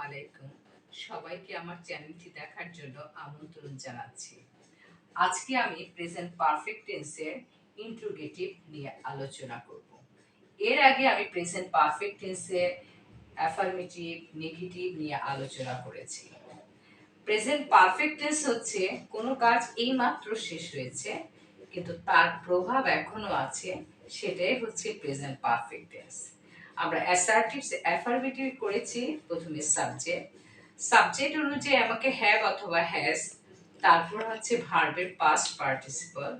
আলাইকুম। সবাইকে আমার চ্যানেলটি দেখার জন্য আমন্ত্রণ জানাচ্ছি। আজকে আমি প্রেজেন্ট পারফেক্ট টেন্সের ইন্টারোগেটিভ নিয়ে আলোচনা করব। এর আগে আমি প্রেজেন্ট পারফেক্ট টেন্সের অ্যাফার্মেটিভ, নেগেটিভ নিয়ে আলোচনা করেছি। প্রেজেন্ট পারফেক্ট টেন্স হচ্ছে কোনো কাজ এইমাত্র শেষ হয়েছে কিন্তু তার প্রভাব এখনো আছে, সেটাই হচ্ছে প্রেজেন্ট পারফেক্ট টেন্স। আমরা অ্যাসার্টিভস অ্যাফার্মেটিভ করেছি প্রথমে সাবজেক্ট অনুযায়ী আমাকে হ্যাভ অথবা হ্যাজ, তারপর হচ্ছে ভার্বের পাস্ট পার্টিসিপল,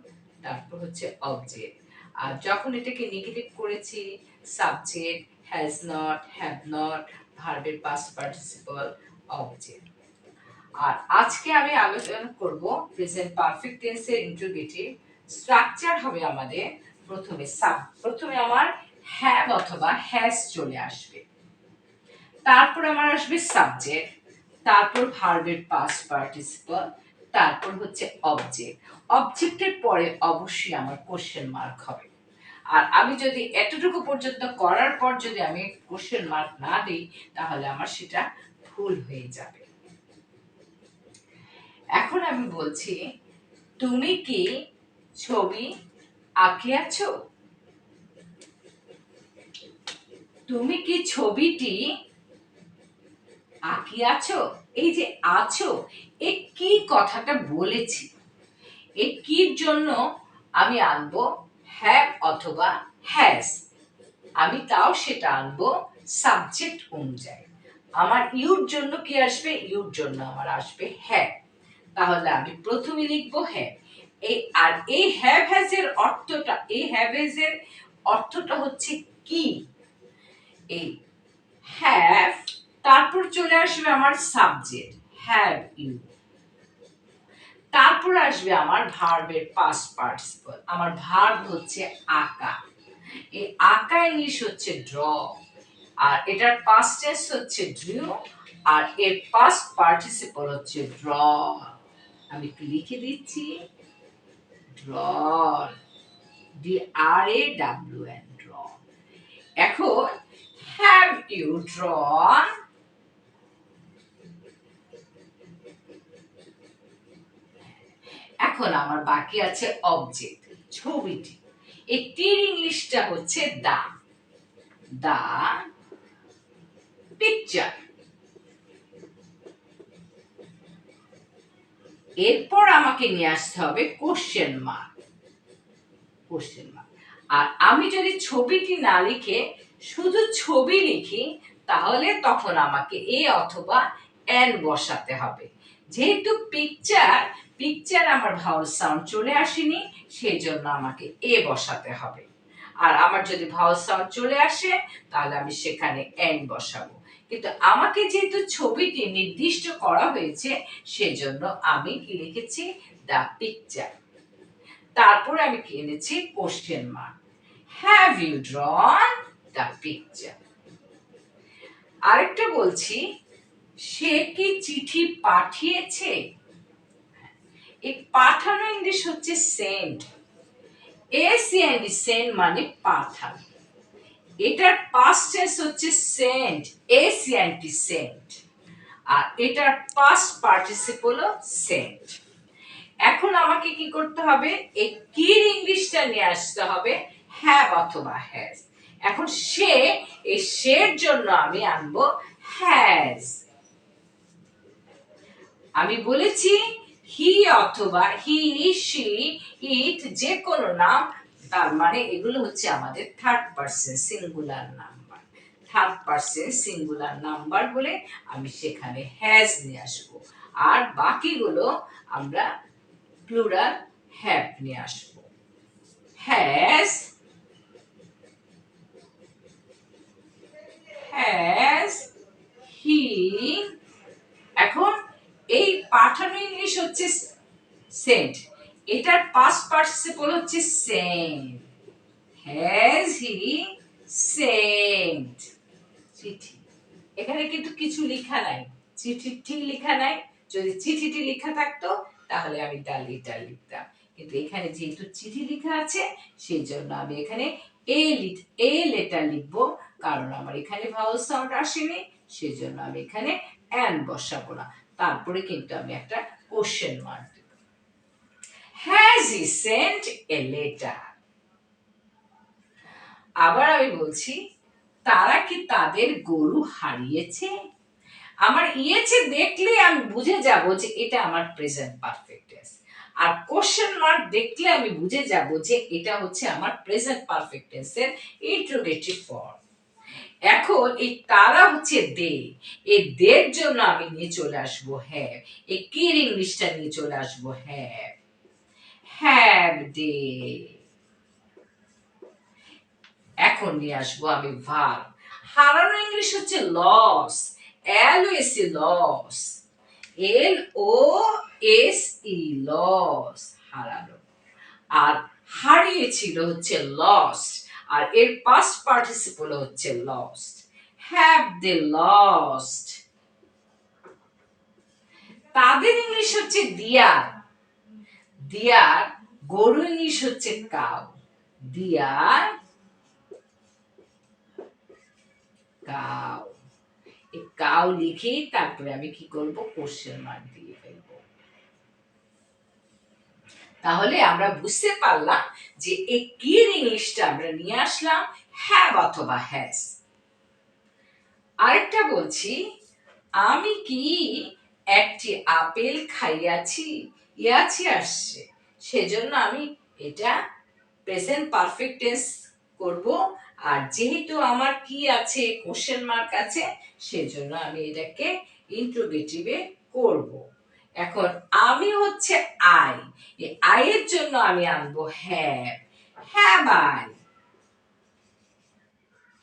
তারপর হচ্ছে অবজেক্ট। আর যখন এটাকে নেগেটিভ করেছি subject, has not, have not, ভার্বের পাস্ট পার্টিসিপল, অবজেক্ট। আর আজকে আমি আলোচনা করব প্রেজেন্ট পারফেক্ট টেন্সের ইন্টারোগেটিভ। স্ট্রাকচার হবে আমাদের প্রথমে আমার হ্যাভ অথবা হ্যাজ চলে আসবে, তারপর আমার আসবে সাবজেক্ট, তারপর ভার্বের পাস্ট পার্টিসিপল, তারপর হচ্ছে অবজেক্ট। অবজেক্টের পরে অবশ্যই আমার কোশ্চেন মার্ক হবে। আর আমি যদি এতটুকু পর্যন্ত করার পর যদি আমি কোশ্চেন মার্ক না দিই তাহলে আমার সেটা ভুল হয়ে যাবে। এখন আমি বলছি, তুমি কি ছবি আঁকিয়াছো? তুমি কি ছবিটি আঁকিয়াছো? এই যে আছো, এ কি কথাটা বলেছি, এ কির জন্য আমি আনবো হ্যাভ অথবা হ্যাজ। আমি তাও সেটা আনবো সাবজেক্ট অনুযায়ী। আমার ইউর জন্য কি আসবে? ইউর জন্য আমার আসবে হ্যাভ। তাহলে আমি প্রথমে লিখবো হ্যাভ। আর এই হ্যাভ হ্যাজ এর অর্থটা, এই হ্যাভ হ্যাজ এর অর্থটা হচ্ছে কি? এই হ্যাভ, তারপর চলে আসবে আমার সাবজেক্ট হ্যাভ ইউ, তারপর আসবে আমার ভার্বের পাস্ট পার্টিসিপল। আমার ভার্ব হচ্ছে আঁকা। এই আঁকা ইংলিশ হচ্ছে ড্র, আর এটার পাস্ট টেন্স হচ্ছে ড্র, আর এর পাস্ট পার্টিসিপল হচ্ছে ড্র। আমি একটু লিখে দিচ্ছি, ড্র, DRAWN, ড্র। এখন হ্যাভ ইউ ড্রন? এখন আমার বাকি আছে অবজেক্ট, ছবিটি। এটির ইংলিশটা হচ্ছে দা পিকচার। এরপর আমাকে নিয়ে আসতে হবে কোশ্চেন মার্ক। আর আমি যদি ছবিটি না লিখে শুধু ছবি লিখি তাহলে তখন আমাকে এ অথবা এন বসাতে হবে। যেহেতু পিকচার আমার ভাওয়াল সাউন্ড চলে আসেনি, সেই জন্য আমাকে এ বসাতে হবে। আর আমার যদি ভাওয়াল সাউন্ড চলে আসে তাহলে আমি সেখানে এন বসাবো। কিন্তু আমাকে যেহেতু ছবিটি নির্দিষ্ট করা হয়েছে সেজন্য আমি কি লিখেছি? The picture. তারপরে আমি কি এনেছি? Question mark. Have you drawn the picture? আরেকটা বলছি, সে কি চিঠি পাঠিয়েছে? এই পাঠানো ইংলিশ হচ্ছে সেন্ড। SEND, সেন্ড মানে পাঠানো। এটার পাস্ট টেন্স হচ্ছে সেন্ড, SENT, সেন্ড। আর এটার পাস্ট পার্টিসিপল সেন্ড। এখন আমাকে কি করতে হবে? এই কির ইংলিশটা নিয়ে আসতে হবে হ্যাভ অথবা হ্যাজ। এখন এই সের জন্য আমি আনবো হ্যাজ। আমি বলেছি হি অথবা হি, শি, ইট যে কোনো নাম, তার মানে এগুলো হচ্ছে আমাদের third person singular number. Third person singular number বলে আমি সেখানে হ্যাজ নিয়ে আসবো। আর বাকিগুলো আমরা প্লুরাল হ্যাভ নিয়ে আসবো। হ্যাজ, হি। এখন এই পাঠানো ইংলিশ হচ্ছে সেন্ট, এটার পাস্ট পার্টিসিপল হচ্ছে সেন্ট। হ্যাজ হি সেন্ট চিঠি? এখানে কিন্তু কিছু লেখা নাই, চিঠিটি লেখা নাই। যদি চিঠিটি লেখা থাকতো তাহলে আমি ডালিটা লিখতাম, কিন্তু এখানে যেহেতু চিঠি লেখা আছে সেই জন্য আমি এখানে এ লেটার লিখবো, কারণ আমার এখানে ভাওয়াল সাউন্ড আসেনি, সেজন্য আমি এখানে অ্যান বসাবো না, তারপরে কিন্তু আমি একটা কোশ্চেন মার্ক দেব। Has he sent a letter? আবার আমি বলছি, তারা কি তাদের গরু হারিয়েছে? আমার ইয়েছে দেখলে আমি বুঝে যাব যে এটা আমার প্রেজেন্ট পারফেক্ট টেন্স, আর কোশ্চেন মার্ক দেখলে আমি বুঝে যাব যে এটা হচ্ছে আমার প্রেজেন্ট পারফেক্ট টেন্সের ইন্টারোগেটিভ ফর্ম। এখন এই তারা হচ্ছে দে, এই দের জন্য আমি নিয়ে চলে আসবো হ্যাভ, এই কির ইংলিশটা নিয়ে চলে আসবো হ্যাভ, হ্যাভ দে। এখন নিয়ে আসবো আমি ভার্ব। হারানো ইংলিশ হচ্ছে lose, LOS lose, LOSE lose, হারানো। আর হারিয়েছিল হচ্ছে লস্ট, আর এর পাস্ট পার্টিসিপল হচ্ছে লস্ট। Have they lost? তাদের ইংলিশ হচ্ছে দিয়ার, দিয়ার গরু ইংলিশ হচ্ছে কাউ, দিয়ার কাউ। এই কাউ লিখে তারপরে আমি কি করব, কোশ্চেন মার্ক দিয়ে ফেলবো। তাহলে আমরা বুঝতে পারলাম যে এই কির ইংলিশটা আমরা নিয়ে আসলাম হ্যাভ অথবা হ্যাজ। আরেকটা বলছি, আমি কি একটি আপেল খাইয়াছি, ইয়াছি আসছে, সেজন্য আমি এটা প্রেজেন্ট পারফেক্ট টেন্স করব। আর যেহেতু আমার কি আছে, কোশ্চেন মার্ক আছে, সেজন্য আমি এটাকে ইন্টারোগেটিভে করব। এখন আমি হচ্ছে আই, এই আই এর জন্য আমি আনবো have, have I,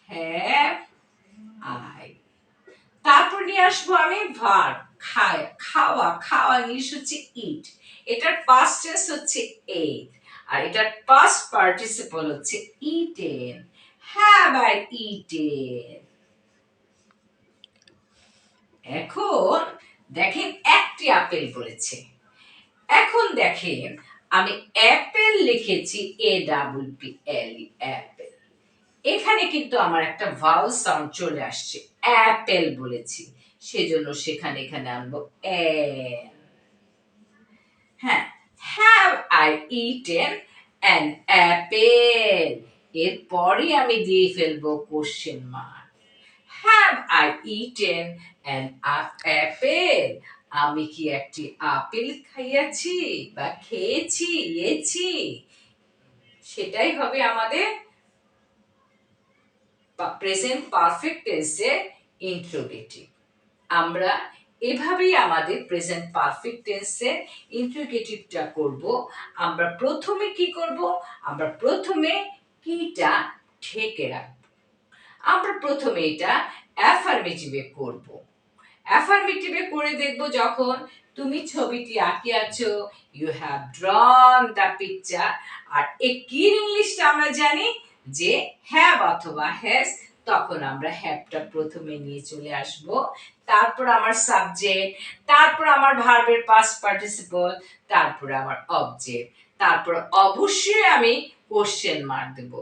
have I. তারপর নিয়ে আসবো আমি ভার্ব, খায়, খাওয়া, খাওয়া ইংলিশ হচ্ছে ইট, এটার পাস্ট টেন্স হচ্ছে এট, আর এটার পাস্ট পার্টিসিপল হচ্ছে ইটেন, হ্যাভ আই ইটেন। এখন দেখেন একটি আপেল বলেছে, এখন দেখেন আমি অ্যাপেল লিখেছি APPLE, অ্যাপেল। এখানে কিন্তু আমার একটা ভাওয়েল সাউন্ড চলে আসছে, অ্যাপেল বলেছি, সেজন্য সেখানে এখানে আনবো এন। হ্যাঁ, have I eaten an Apple, এরপরই আমি দিয়ে ফেলবো question mark. Have I eaten an Apple? আমি কি একটি আপেল খাইয়াছি বা খেয়েছি, ইয়েছি? সেটাই হবে আমাদের প্রেজেন্ট পারফেক্ট টেন্সের ইন্টারোগেটিভ। আমরা এভাবেই আমাদের প্রেজেন্ট পারফেক্ট টেন্সের ইন্টারোগেটিভটা করব। আমরা প্রথমে কি করব, আমরা প্রথমে কিটা ঢেকে রাখব। আমরা প্রথমে এটা অ্যাফার্মেটিভে করব। অ্যাফার্মেটিভে করে দেখব, যখন তুমি ছবিটি আঁকিয়াছো, you have drawn the picture, আর এই কির ইংলিশটা আমরা জানি যে হ্যাভ অথবা হ্যাজ, তখন আমরা হ্যাভটা প্রথমে নিয়ে চলে আসব, তারপর আমার সাবজেক্ট, তারপর আমার ভার্বের পাস্ট পার্টিসিপল, তারপর আমার অবজেক্ট, তারপর অবশ্যই আমি কোশ্চেন মার্ক দেব।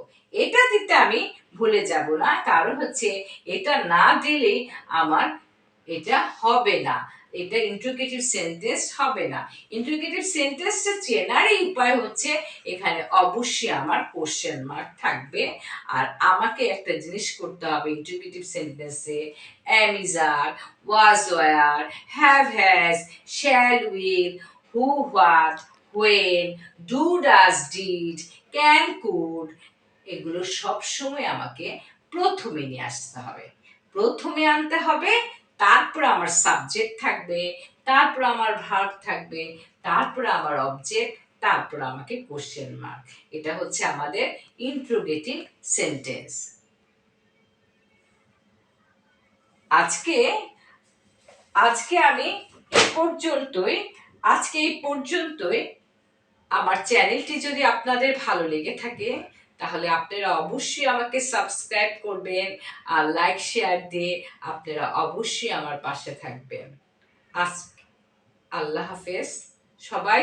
এটা দিতে আমি ভুলে যাব না, কারণ হচ্ছে এটা না দিলে আমার এটা হবে না, এটা ইন্টারোগেটিভ সেন্টেন্স হবে না। ইন্টারোগেটিভ সেন্টেন্সটা চেনারই উপায় হচ্ছে এখানে অবশ্যই আমার কোশ্চেন মার্ক থাকবে। আর আমাকে একটা জিনিস করতে হবে ইন্টারোগেটিভ সেন্টেন্সে, am is are, was were, have has, shall will, who what, when, do does did, can could, এগুলো সব সময় আমাকে প্রথমে নিয়ে আসতে হবে, প্রথমে আনতে হবে, তারপর আমার সাবজেক্ট থাকবে, তারপর আমার ভার্ব থাকবে, তারপর আমার অবজেক্ট, তারপর আমাকে কোশ্চেন মার্ক। এটা হচ্ছে আমাদের ইন্টারোগেটিভ সেন্টেন্স। আজকে আজকে আমি এই পর্যন্তই। আমার চ্যানেলটি যদি আপনাদের ভালো লেগে থাকে, তাহলে আপনারা অবশ্যই আমাকে সাবস্ক্রাইব করবেন, আর লাইক শেয়ার দিয়ে আপনারা অবশ্যই আমার পাশে থাকবেন। আল্লাহ হাফেজ সবাই।